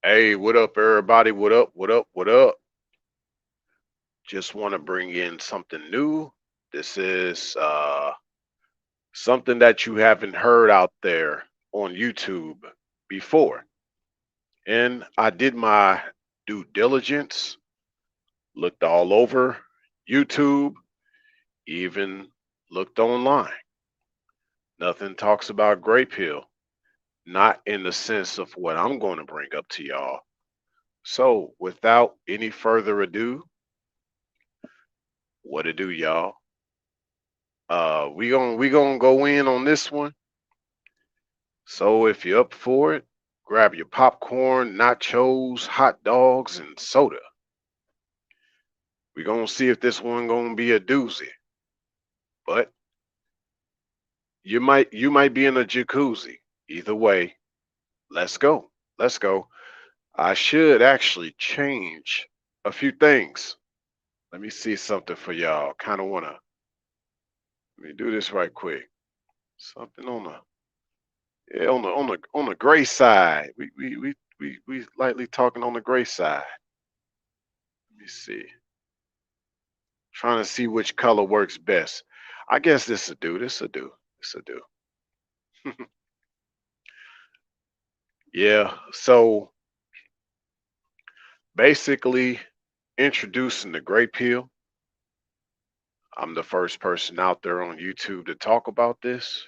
Hey, what up, everybody? What up? What up? What up? Just want to bring in something new. This is something that you haven't heard out there on YouTube before. And I did my due diligence, looked all over YouTube, even looked online. Nothing talks about Greypill, not in the sense of what I'm going to bring up to y'all. So, without any further ado, what to do, y'all? We gonna go in on this one. So if you're up for it, grab your popcorn, nachos, hot dogs, and soda. We're gonna see if this one gonna be a doozy. But you might be in a jacuzzi. Either way, let's go. Let's go. I should actually change a few things. Let me see something for y'all. Kind of wanna let me do this right quick. Something on the yeah, on the gray side. We lightly talking on the gray side. Let me see. Trying to see which color works best. I guess this'll do. This'll do. This'll do. Yeah. So basically, introducing the gray pill. I'm the first person out there on YouTube to talk about this,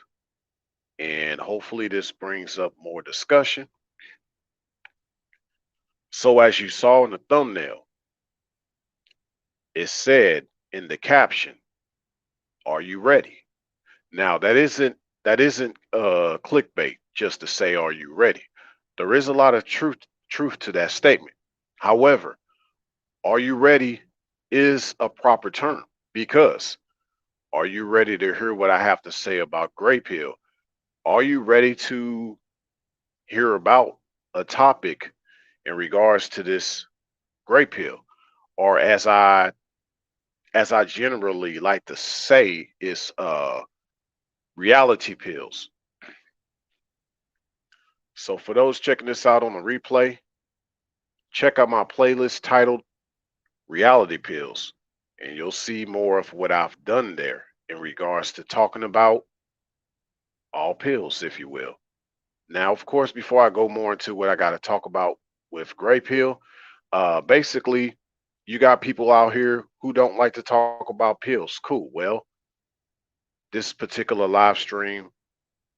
and hopefully, this brings up more discussion. So, as you saw in the thumbnail, it said in the caption, "Are you ready?" Now, that isn't clickbait just to say, "Are you ready?" There is a lot of truth to that statement. However, "Are you ready?" is a proper term because are you ready to hear what I have to say about Gray Pill? Are you ready to hear about a topic in regards to this Gray Pill? Or as I generally like to say is reality pills. So for those checking this out on the replay, check out my playlist titled Reality Pills, and you'll see more of what I've done there in regards to talking about all pills, if you will. Now, of course, before I go more into what I got to talk about with Gray Pill, basically, you got people out here who don't like to talk about pills. Cool. Well, this particular live stream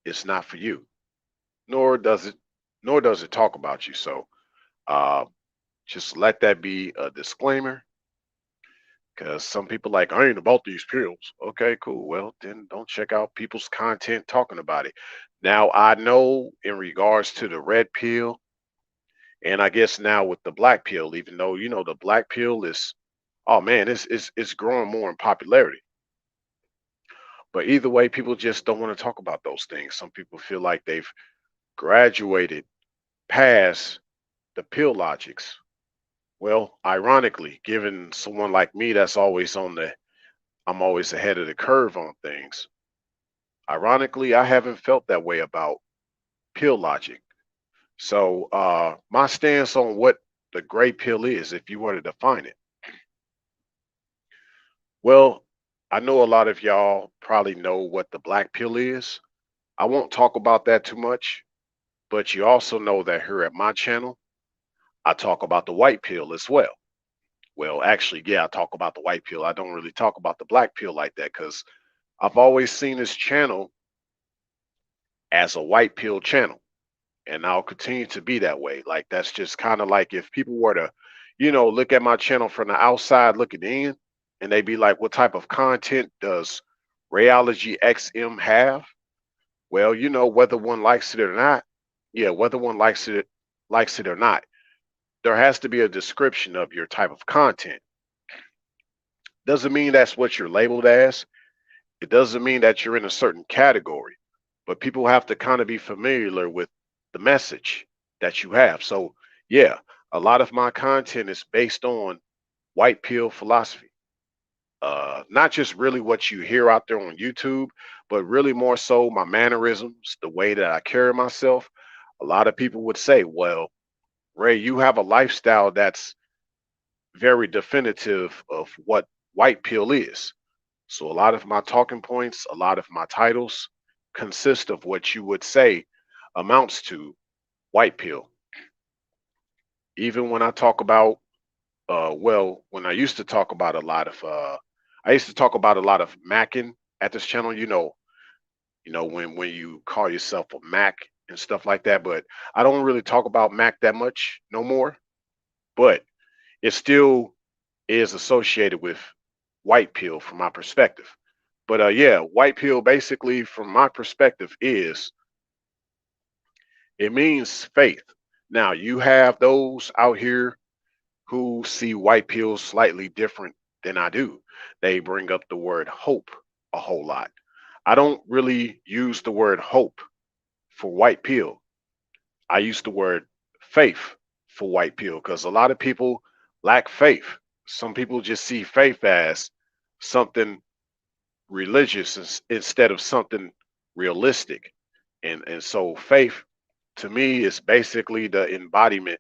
is not for you, nor does it, nor does it talk about you. So, uh, just let that be a disclaimer because some people like I ain't about these pills. Okay, cool. Well, then don't check out people's content talking about it. Now I know in regards to the red pill, and I guess now with the black pill, even though the black pill is, oh man, it's growing more in popularity. But either way, people just don't want to talk about those things. Some people feel like they've graduated past the pill logics. Well, ironically, given someone like me that's always I'm always ahead of the curve on things. Ironically, I haven't felt that way about pill logic. So, my stance on what the gray pill is, if you were to define it, well, I know a lot of y'all probably know what the black pill is. I won't talk about that too much, but you also know that here at my channel, I talk about the white pill as well. Well, actually, yeah, I talk about the white pill. I don't really talk about the black pill like that because I've always seen this channel as a white pill channel, and I'll continue to be that way. Like that's just kind of like if people were to, look at my channel from the outside looking in, and they'd be like, "What type of content does Rayology XM have?" Well, whether one likes it or not, yeah, whether one likes it or not, there has to be a description of your type of content. Doesn't mean that's what you're labeled as. It doesn't mean that you're in a certain category, but people have to kind of be familiar with the message that you have. So, yeah, a lot of my content is based on white pill philosophy. Not just really what you hear out there on YouTube, but really more so my mannerisms, the way that I carry myself. A lot of people would say, well, Ray, you have a lifestyle that's very definitive of what white pill is. So a lot of my talking points, a lot of my titles consist of what you would say amounts to white pill. Even when I talk about, when I used to talk about a lot of, I used to talk about a lot of macking at this channel. When you call yourself a Mac and stuff like that. But I don't really talk about Mac that much no more. But it still is associated with white pill from my perspective. But yeah, white pill basically from my perspective is it means faith. Now you have those out here who see white pill slightly different than I do. They bring up the word hope a whole lot. I don't really use the word hope for white pill. I use the word faith for white pill because a lot of people lack faith. Some people just see faith as something religious instead of something realistic. And so faith to me is basically the embodiment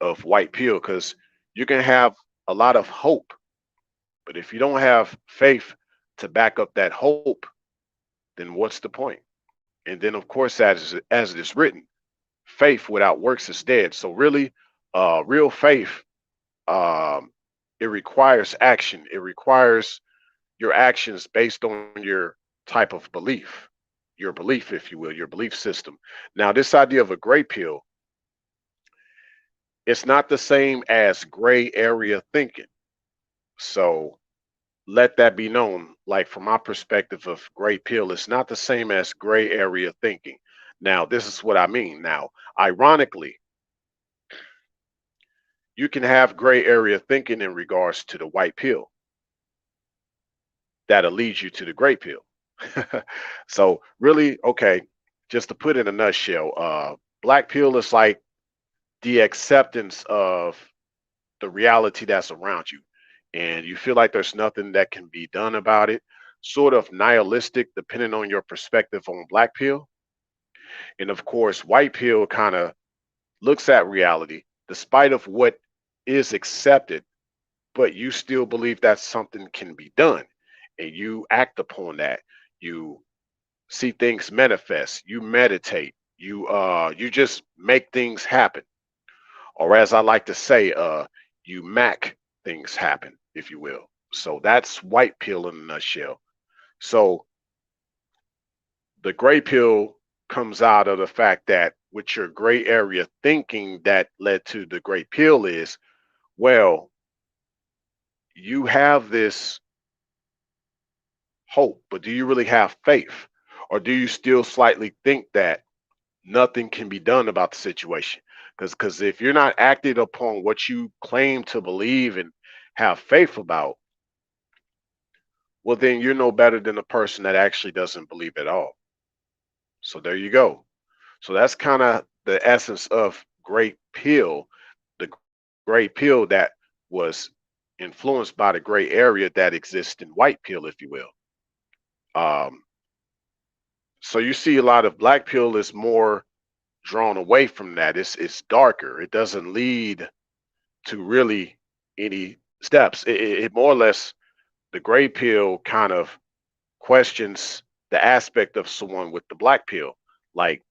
of white pill because you can have a lot of hope, but if you don't have faith to back up that hope, then what's the point? And then of course, as it is written, faith without works is dead. So really, real faith, um, it requires action. It requires your actions based on your type of belief, your belief, if you will, your belief system. Now, this idea of a gray pill, it's not the same as gray area thinking. So let that be known. Like from my perspective of gray pill, it's not the same as gray area thinking. Now, this is what I mean. Now, ironically, you can have gray area thinking in regards to the white pill that'll lead you to the gray pill. So really, okay, just to put in a nutshell, black pill is like the acceptance of the reality that's around you, and you feel like there's nothing that can be done about it. Sort of nihilistic, depending on your perspective on black pill. And of course, white pill kind of looks at reality, despite of what is accepted, but you still believe that something can be done, and you act upon that. You see things manifest, you meditate, you just make things happen, or as I like to say, you mac things happen, if you will. So that's white pill in a nutshell. So the gray pill comes out of the fact that with your gray area thinking that led to the gray pill is, well, you have this hope, but do you really have faith? Or do you still slightly think that nothing can be done about the situation? Because if you're not acting upon what you claim to believe and have faith about, well, then you're no better than a person that actually doesn't believe at all. So there you go. So that's kind of the essence of Great Pill, the gray pill that was influenced by the gray area that exists in white pill, if you will. Um, so you see a lot of black pill is more drawn away from that. It's darker. It doesn't lead to really any steps. It more or less, the gray pill kind of questions the aspect of someone with the black pill. Like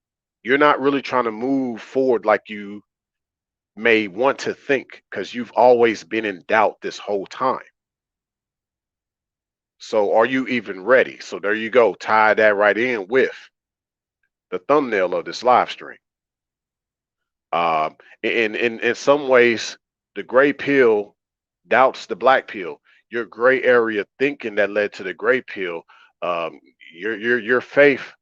you're not really trying to move forward like you may want to think because you've always been in doubt this whole time. So are you even ready? So there you go. Tie that right in with the thumbnail of this live stream. In some ways, the gray pill doubts the black pill. Your gray area thinking that led to the gray pill. Um, your faith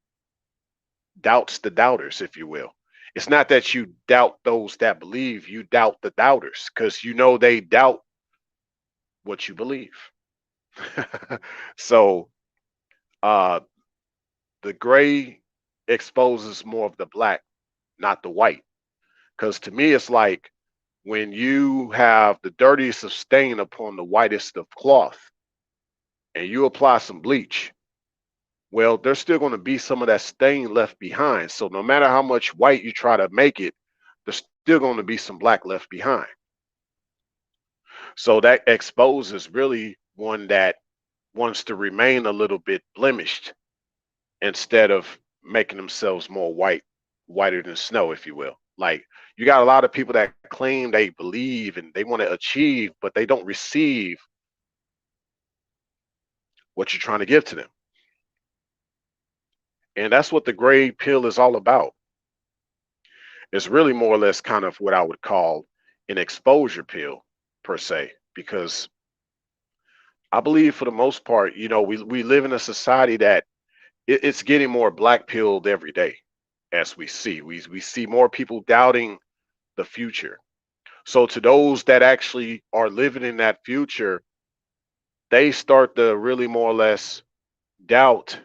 doubts the doubters, if you will. It's not that you doubt those that believe, you doubt the doubters because you know they doubt what you believe. So uh, the gray exposes more of the black, not the white. Because to me, it's like when you have the dirtiest of stain upon the whitest of cloth and you apply some bleach, well, there's still going to be some of that stain left behind. So no matter how much white you try to make it, there's still going to be some black left behind. So that exposes really one that wants to remain a little bit blemished instead of making themselves more whiter than snow, if you will. Like, you got a lot of people that claim they believe and they want to achieve, but they don't receive what you're trying to give to them. And that's what the gray pill is all about. It's really more or less kind of what I would call an exposure pill, per se, because I believe for the most part, we live in a society that it's getting more black pilled every day, as we see. We see more people doubting the future. So to those that actually are living in that future, they start to really more or less doubt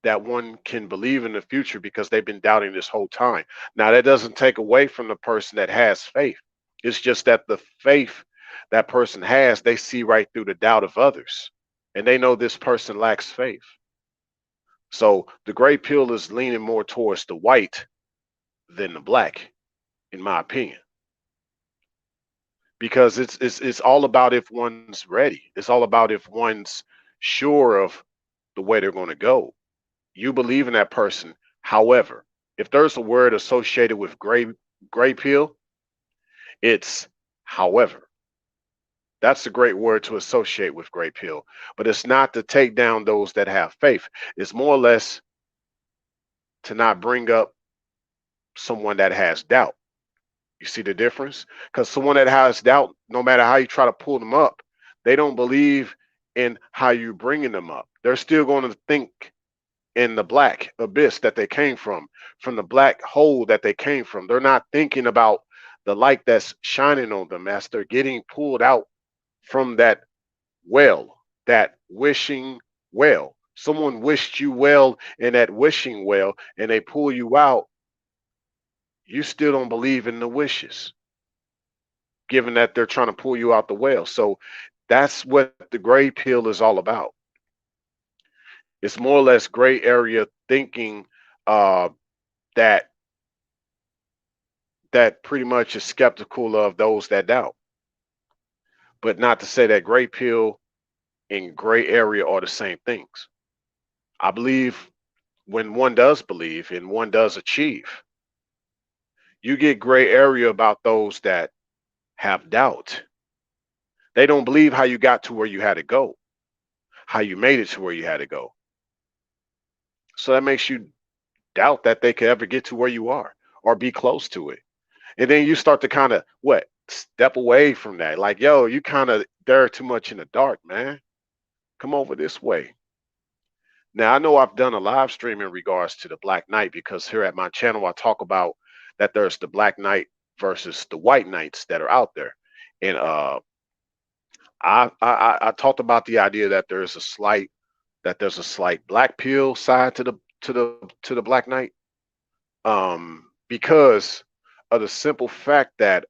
that one can believe in the future because they've been doubting this whole time. Now, that doesn't take away from the person that has faith. It's just that the faith that person has, they see right through the doubt of others. And they know this person lacks faith. So the gray pill is leaning more towards the white than the black, in my opinion. Because it's all about if one's ready. It's all about if one's sure of the way they're going to go. You believe in that person. However, if there's a word associated with gray pill, it's however. That's a great word to associate with gray pill, but it's not to take down those that have faith. It's more or less to not bring up someone that has doubt. You see the difference? Because someone that has doubt, no matter how you try to pull them up, they don't believe in how you're bringing them up. They're still going to think in the black abyss that they came from the black hole that they came from. They're not thinking about the light that's shining on them as they're getting pulled out from that well, that wishing well. Someone wished you well in that wishing well and they pull you out. You still don't believe in the wishes, given that they're trying to pull you out the well. So that's what the gray pill is all about. It's more or less gray area thinking uh, that pretty much is skeptical of those that doubt. But not to say that gray pill and gray area are the same things. I believe when one does believe and one does achieve, you get gray area about those that have doubt. They don't believe how you got to where you had to go, how you made it to where you had to go. So that makes you doubt that they could ever get to where you are or be close to it. And then you start to kind of step away from that. Like, yo, you kind of there too much in the dark, man. Come over this way. Now, I know I've done a live stream in regards to the Black Knight because here at my channel, I talk about that there's the Black Knight versus the White Knights that are out there. And I talked about the idea that there's a slight black pill side to the Black Knight, because of the simple fact that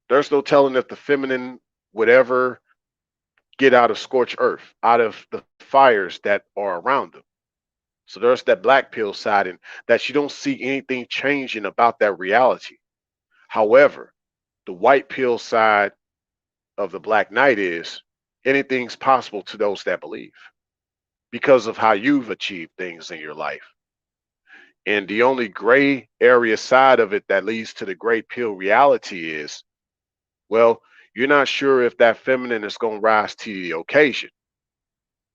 there's no telling if the feminine would ever get out of scorched earth, out of the fires that are around them. So there's that black pill side, and that you don't see anything changing about that reality. However, the white pill side of the Black Knight is anything's possible to those that believe because of how you've achieved things in your life. And the only gray area side of it that leads to the gray pill reality is, well, you're not sure if that feminine is going to rise to the occasion,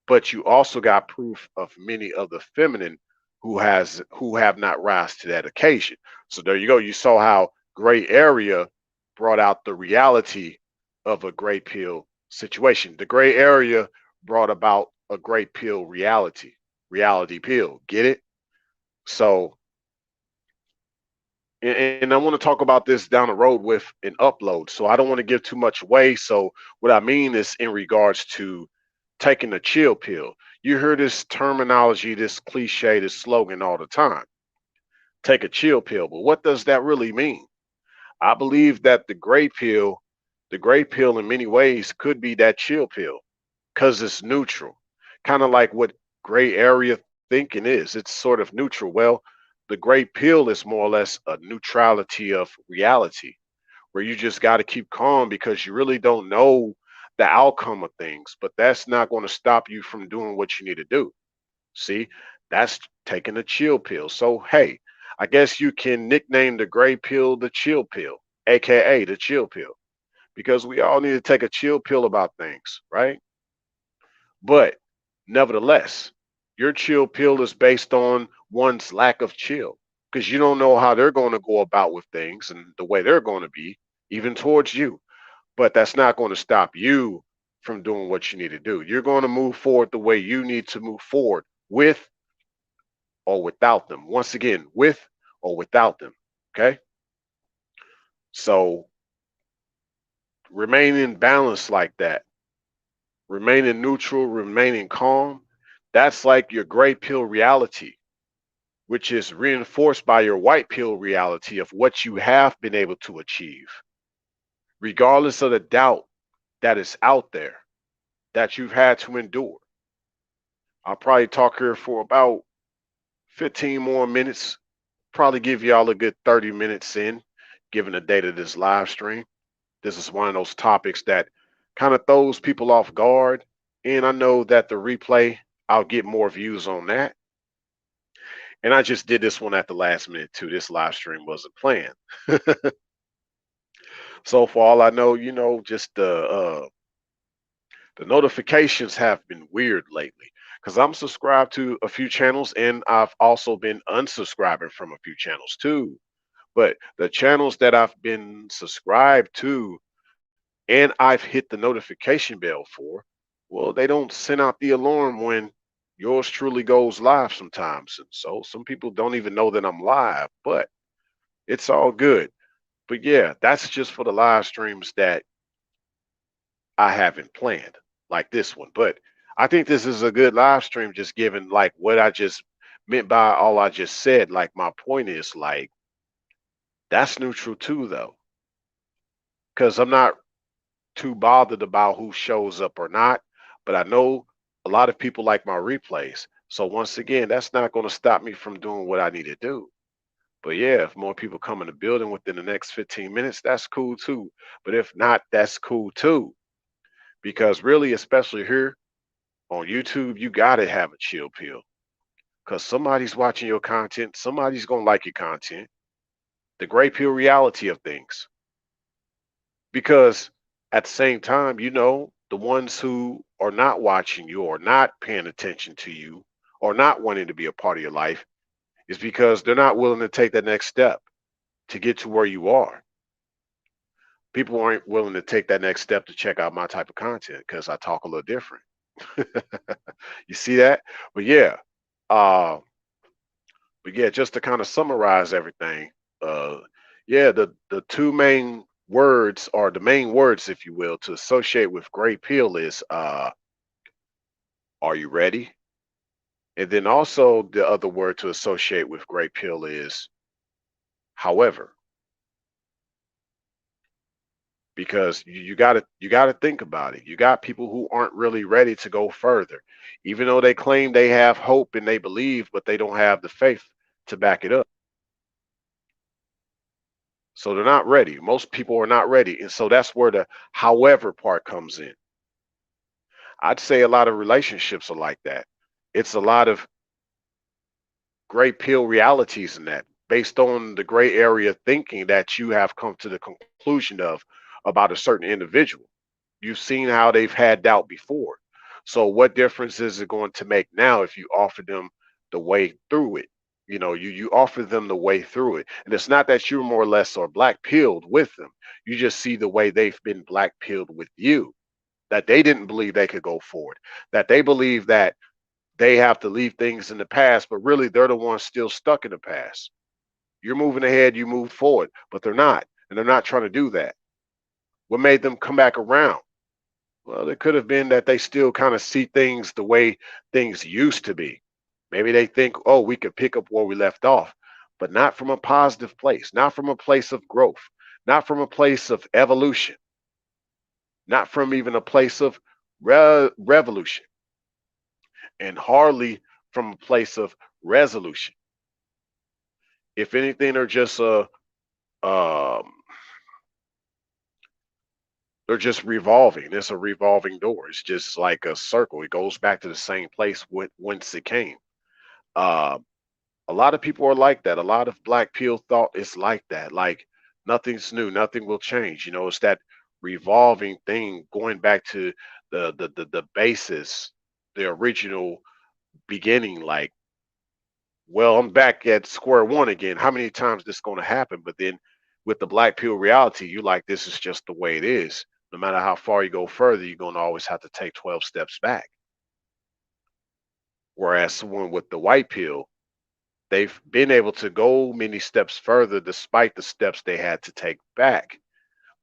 but you also got proof of many of the feminine who have not rise to that occasion. So there you go. You saw how gray area brought out the reality of a gray pill situation. The gray area brought about a gray pill reality pill. Get it? So, and I want to talk about this down the road with an upload. So I don't want to give too much away. So what I mean is in regards to taking a chill pill. You hear this terminology, this cliche, this slogan all the time. Take a chill pill. But what does that really mean? I believe that the gray pill in many ways could be that chill pill because it's neutral. Kind of like what gray area thinking is. It's sort of neutral. Well, the gray pill is more or less a neutrality of reality, where you just got to keep calm because you really don't know the outcome of things, but that's not going to stop you from doing what you need to do. See, that's taking a chill pill. So, hey, I guess you can nickname the gray pill the chill pill, aka the chill pill, because we all need to take a chill pill about things, right? But nevertheless, your chill pill is based on one's lack of chill because you don't know how they're going to go about with things and the way they're going to be, even towards you. But that's not going to stop you from doing what you need to do. You're going to move forward the way you need to move forward with or without them. Once again, with or without them. Okay. So remaining balanced like that, remaining neutral, remaining calm, that's like your gray pill reality, which is reinforced by your white pill reality of what you have been able to achieve, regardless of the doubt that is out there that you've had to endure. I'll probably talk here for about 15 more minutes, probably give y'all a good 30 minutes in, given the date of this live stream. This is one of those topics that kind of throws people off guard. And I know that the replay, I'll get more views on that. And I just did this one at the last minute too. This live stream wasn't planned. So for all I know, just the notifications have been weird lately because I'm subscribed to a few channels and I've also been unsubscribing from a few channels too. But the channels that I've been subscribed to and I've hit the notification bell for, well, they don't send out the alarm when yours truly goes live sometimes. And so some people don't even know that I'm live, but it's all good. But yeah, that's just for the live streams that I haven't planned, like this one. But I think this is a good live stream, just given like what I just meant by all I just said. Like my point is like that's neutral too, though, because I'm not too bothered about who shows up or not. But I know a lot of people like my replays. So once again, that's not going to stop me from doing what I need to do. But yeah, if more people come in the building within the next 15 minutes, that's cool too. But if not, that's cool too. Because really, especially here on YouTube, you got to have a chill pill because somebody's watching your content. Somebody's going to like your content. The gray pill reality of things. Because at the same time, the ones who are not watching you or not paying attention to you or not wanting to be a part of your life is because they're not willing to take the next step to get to where you are. People aren't willing to take that next step to check out my type of content because I talk a little different. You see that? But yeah, uh, just to kind of summarize everything, uh, yeah, the two main words or the main words, if you will, to associate with gray pill is are you ready? And then also the other word to associate with gray pill is however, because you gotta think about it. You got people who aren't really ready to go further, even though they claim they have hope and they believe, but they don't have the faith to back it up. So they're not ready. Most people are not ready. And so that's where the however part comes in. I'd say a lot of relationships are like that. It's a lot of gray pill realities in that, based on the gray area thinking that you have come to the conclusion of about a certain individual. You've seen how they've had doubt before. So what difference is it going to make now if you offer them the way through it? You offer them the way through it. And it's not that you're more or less or black pilled with them. You just see the way they've been black pilled with you, that they didn't believe they could go forward, that they believe that they have to leave things in the past, but really they're the ones still stuck in the past. You're moving ahead, you move forward, but they're not. And they're not trying to do that. What made them come back around? Well, it could have been that they still kind of see things the way things used to be. Maybe they think, oh, we could pick up where we left off, but not from a positive place, not from a place of growth, not from a place of evolution, not from even a place of revolution, and hardly from a place of resolution. If anything, um, they're just revolving. It's a revolving door. It's just like a circle. It goes back to the same place whence it came. Uh, a lot of people are like that. A lot of black pill thought is like that. Like nothing's new, nothing will change. You know, it's that revolving thing going back to the basis, the original beginning. Like, well, I'm back at square one again. How many times this going to happen? But then with the black pill reality, you like this is just the way it is. No matter how far you go further, you're going to always have to take 12 steps back. Whereas someone with the white pill, they've been able to go many steps further despite the steps they had to take back.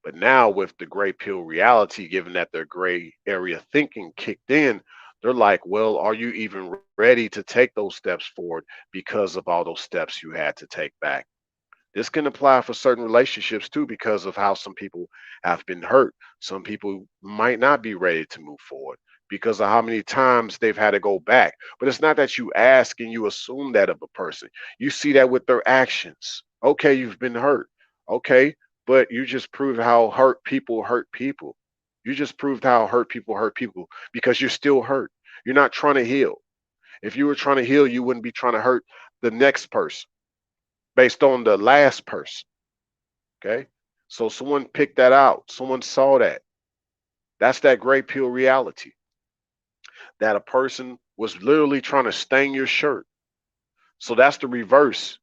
But now with the gray pill reality, given that their gray area thinking kicked in, they're like, well, are you even ready to take those steps forward because of all those steps you had to take back? This can apply for certain relationships too, because of how some people have been hurt. Some people might not be ready to move forward because of how many times they've had to go back. But it's not that you ask and you assume that of a person. You see that with their actions. Okay, you've been hurt. Okay, but you just proved how hurt people hurt people. You just proved how hurt people because you're still hurt. You're not trying to heal. If you were trying to heal, you wouldn't be trying to hurt the next person based on the last person. Okay. So someone picked that out. Someone saw that. That's that gray pill reality that a person was literally trying to stain your shirt. So that's the reverse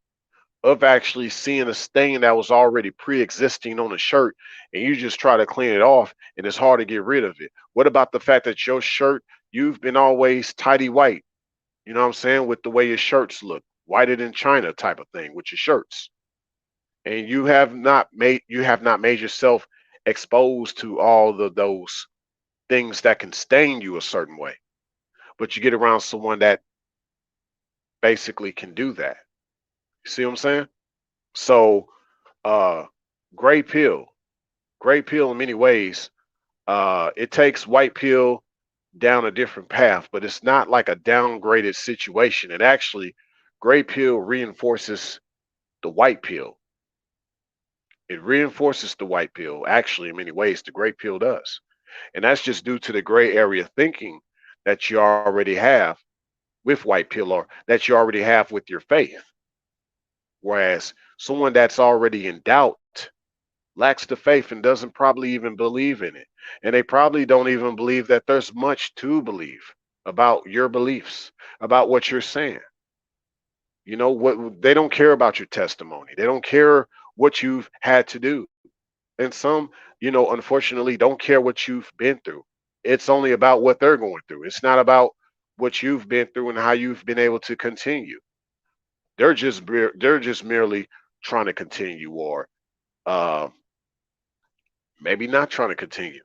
of actually seeing a stain that was already pre-existing on a shirt and you just try to clean it off and it's hard to get rid of it. What about the fact that your shirt, you've been always tidy white, you know what I'm saying, with the way your shirts look, whiter than China type of thing with your shirts. And you have not made yourself exposed to all of those things that can stain you a certain way. But you get around someone that basically can do that. You see what I'm saying? So uh gray pill. Gray pill in many ways, it takes white pill down a different path, but it's not like a downgraded situation. It actually gray pill reinforces the white pill. It reinforces the white pill. Actually, in many ways, the gray pill does. And that's just due to the gray area thinking that you already have with white pill or that you already have with your faith. Whereas someone that's already in doubt lacks the faith and doesn't probably even believe in it. And they probably don't even believe that there's much to believe about your beliefs, about what you're saying. You know what, they don't care about your testimony. They don't care what you've had to do. And some, unfortunately don't care what you've been through. It's only about what they're going through. It's not about what you've been through and how you've been able to continue. They're just merely trying to continue or uh maybe not trying to continue.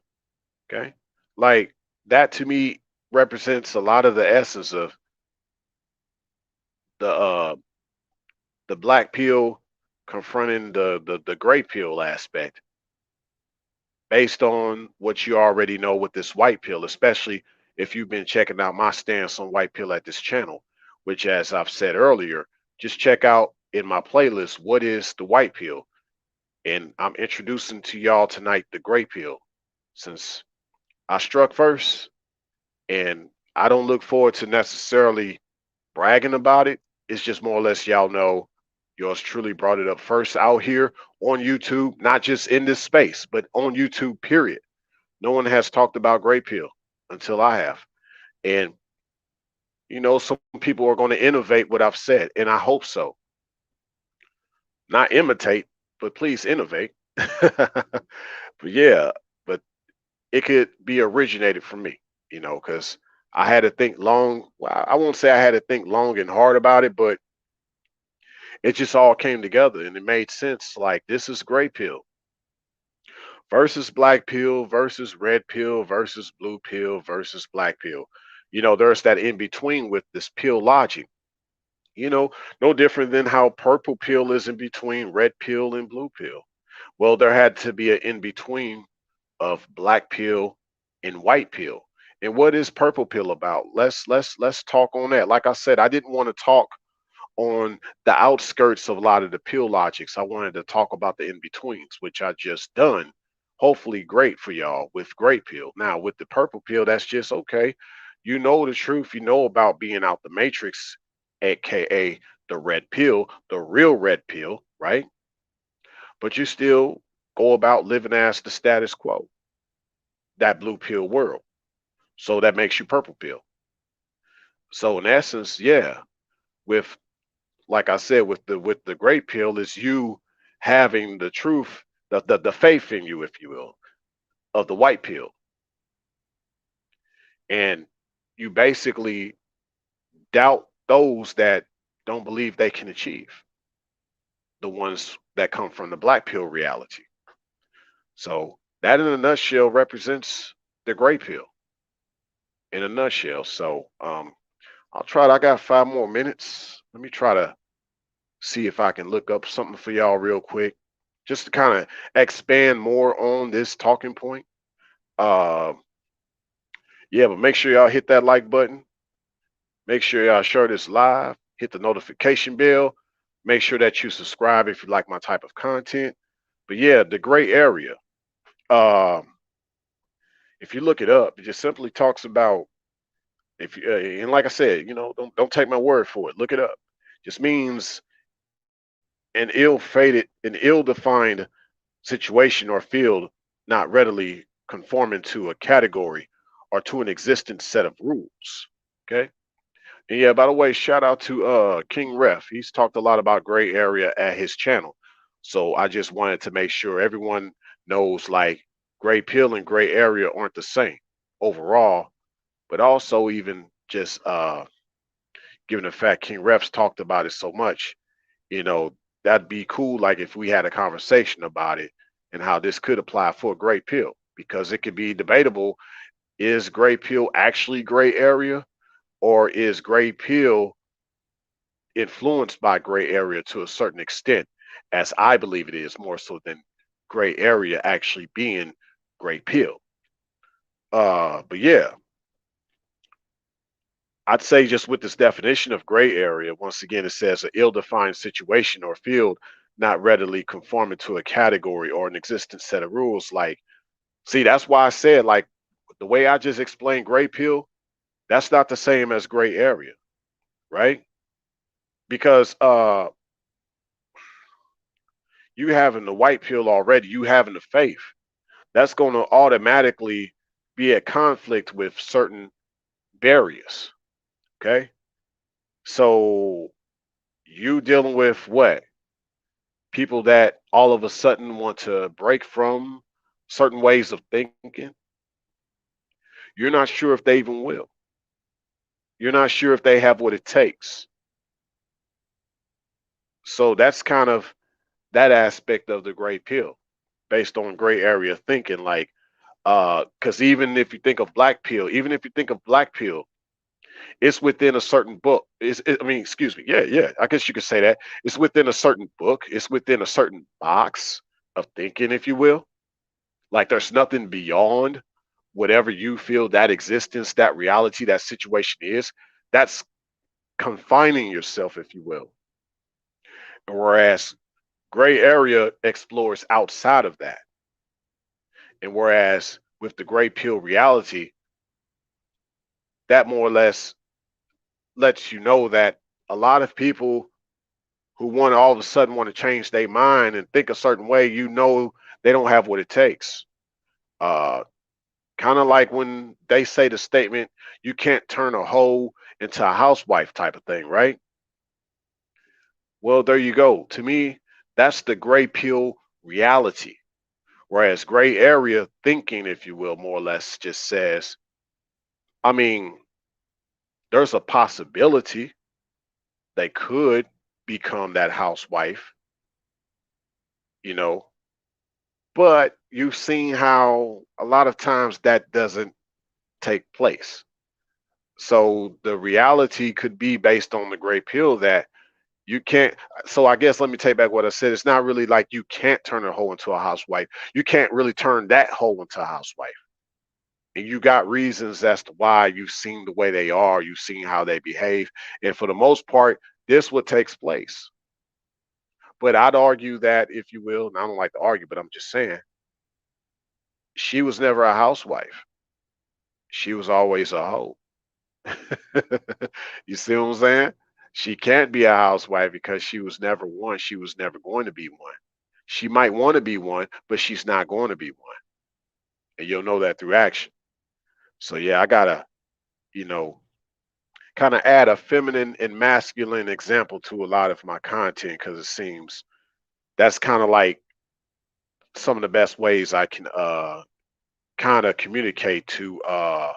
Okay. Like that to me represents a lot of the essence of the black pill confronting the gray pill aspect based on what you already know with this white pill, especially if you've been checking out my stance on white pill at this channel, which, as I've said earlier, just check out in my playlist, What is the White Pill? And I'm introducing to y'all tonight the gray pill since I struck first, and I don't look forward to necessarily bragging about it. It's just more or less y'all know yours truly brought it up first out here on YouTube, not just in this space, but on YouTube, period. No one has talked about Grey Pill until I have. And, some people are going to innovate what I've said, and I hope so. Not imitate, but please innovate. But yeah, but it could be originated from me, because I had to think long. Well, I won't say I had to think long and hard about it, but it just all came together and it made sense. Like, this is Grey Pill versus black pill versus red pill versus blue pill versus black pill. There's that in between with this pill logic. You know, no different than how purple pill is in between red pill and blue pill. Well, there had to be an in between of black pill and white pill. And what is purple pill about? Let's talk on that. Like I said, I didn't want to talk on the outskirts of a lot of the pill logics. I wanted to talk about the in-betweens, which I just done. Hopefully great for y'all with Greypill. Now with the purple pill, that's just okay. You know the truth. You know about being out the matrix, aka the red pill, the real red pill, right? But you still go about living as the status quo, that blue pill world. So that makes you purple pill. So in essence, yeah, with like I said, with the great pill is you having the truth, the faith in you, if you will, of the white pill. And you basically doubt those that don't believe they can achieve, the ones that come from the black pill reality. So that in a nutshell represents the gray pill in a nutshell. So I'll try it. I got 5 more minutes. Let me try to see if I can look up something for y'all real quick, just to kind of expand more on this talking point. Uh, yeah, but make sure y'all hit that like button. Make sure y'all share this live. Hit the notification bell. Make sure that you subscribe if you like my type of content. But yeah, the gray area. Um, if you look it up, it just simply talks about if you, and like I said, don't take my word for it. Look it up. Just means an ill-defined situation or field not readily conforming to a category or to an existing set of rules. Okay. And yeah, by the way, shout out to King Ref. He's talked a lot about gray area at his channel. So I just wanted to make sure everyone knows like gray pill and gray area aren't the same overall, but also even just given the fact King Ref's talked about it so much, you know, that'd be cool like if we had a conversation about it and how this could apply for a gray pill because it could be debatable. Is gray pill actually gray area, or is gray pill influenced by gray area to a certain extent, as I believe it is, more so than gray area actually being gray pill? But yeah, I'd say just with this definition of gray area, once again, it says an ill-defined situation or field not readily conforming to a category or an existing set of rules. Like, see, that's why I said, like, the way I just explained gray pill, that's not the same as gray area, right? Because you having the white pill already, you having the faith, that's going to automatically be at conflict with certain barriers. Okay. So you dealing with what? People that all of a sudden want to break from certain ways of thinking. You're not sure if they even will. You're not sure if they have what it takes. So that's kind of that aspect of the gray pill based on gray area thinking. Like, because even if you think of black pill, even if you think of black pill, it's within a certain book. I mean, excuse me. Yeah, yeah. I guess you could say that. It's within a certain book. It's within a certain box of thinking, if you will. Like there's nothing beyond whatever you feel that existence, that reality, that situation is. That's confining yourself, if you will. Whereas gray area explores outside of that. And whereas with the gray pill reality, that more or less lets you know that a lot of people who want to all of a sudden want to change their mind and think a certain way, they don't have what it takes. Uh, kind of like when they say the statement, you can't turn a hoe into a housewife type of thing, right? Well, there you go. To me, that's the gray pill reality. Whereas gray area thinking, if you will, more or less just says, I mean, there's a possibility they could become that housewife, you know, but you've seen how a lot of times that doesn't take place. So the reality could be based on the gray pill that you can't. So I guess let me take back what I said. It's not really like you can't turn a hoe into a housewife. You can't really turn that hoe into a housewife. And you got reasons as to why you've seen the way they are, you've seen how they behave. And for the most part, This what takes place. But I'd argue that, if you will, and I don't like to argue, but I'm just saying, she was never a housewife. She was always a hoe. You see what I'm saying? She can't be a housewife because she was never one. She was never going to be one. She might want to be one, but she's not going to be one. And you'll know that through action. So yeah, I gotta, you know, kind of add a feminine and masculine example to a lot of my content because it seems that's kind of like some of the best ways I can kind of communicate to a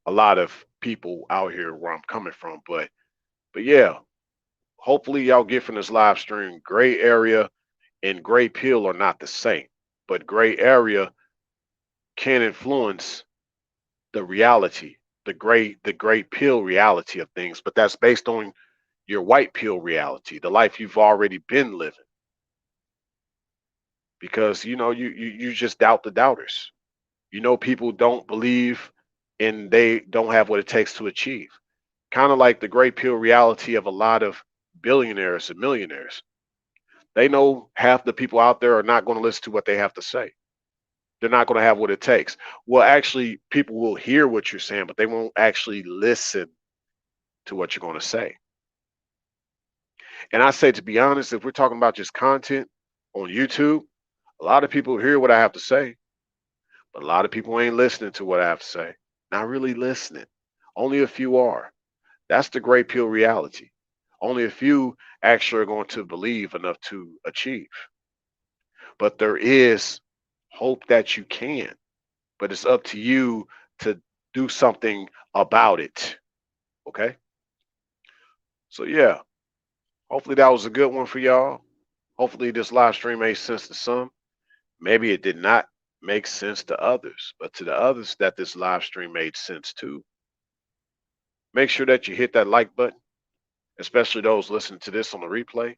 lot of people out here where I'm coming from. But yeah, hopefully y'all get from this live stream. Gray area and gray pill are not the same, but gray area can influence the reality, the gray pill reality of things, but that's based on your white pill reality, the life you've already been living. Because you just doubt the doubters. People don't believe and they don't have what it takes to achieve. Kind of like the gray pill reality of a lot of billionaires and millionaires. They know half the people out there are not going to listen to what they have to say. They're not going to have what it takes. Well, actually, people will hear what you're saying, but they won't actually listen to what you're going to say. And I say, to be honest, if we're talking about just content on YouTube, a lot of people hear what I have to say, but a lot of people ain't listening to what I have to say. Not really listening. Only a few are. That's the gray pill reality. Only a few actually are going to believe enough to achieve. But there is hope that you can. But it's up to you to do something about it. Okay? So yeah, hopefully that was a good one for y'all. Hopefully this live stream made sense to some. Maybe it did not make sense to others, but to the others that this live stream made sense to, make sure that you hit that like button, especially those listening to this on the replay.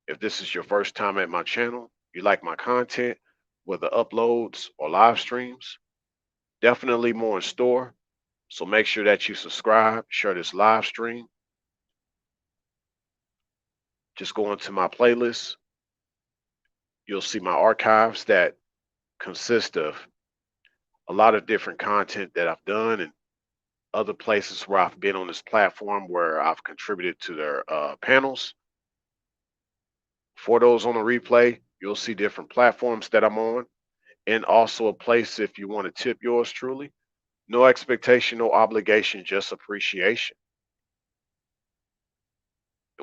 If this is your first time at my channel, you like my content, whether uploads or live streams, definitely more in store. So make sure that you subscribe, share this live stream. Just go into my playlist. You'll see my archives that consist of a lot of different content that I've done and other places where I've been on this platform where I've contributed to their panels. For those on the replay, you'll see different platforms that I'm on and also a place if you want to tip yours truly. No expectation, no obligation, just appreciation.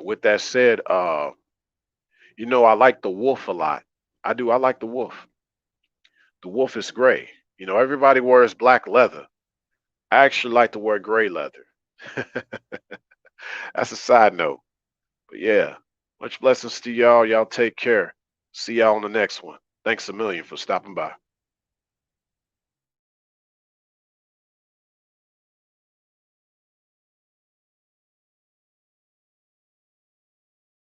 With that said, I like the wolf a lot. I do. I like the wolf. The wolf is gray. Everybody wears black leather. I actually like to wear gray leather. That's a side note. But yeah, much blessings to y'all. Y'all take care. See y'all on the next one. Thanks a million for stopping by.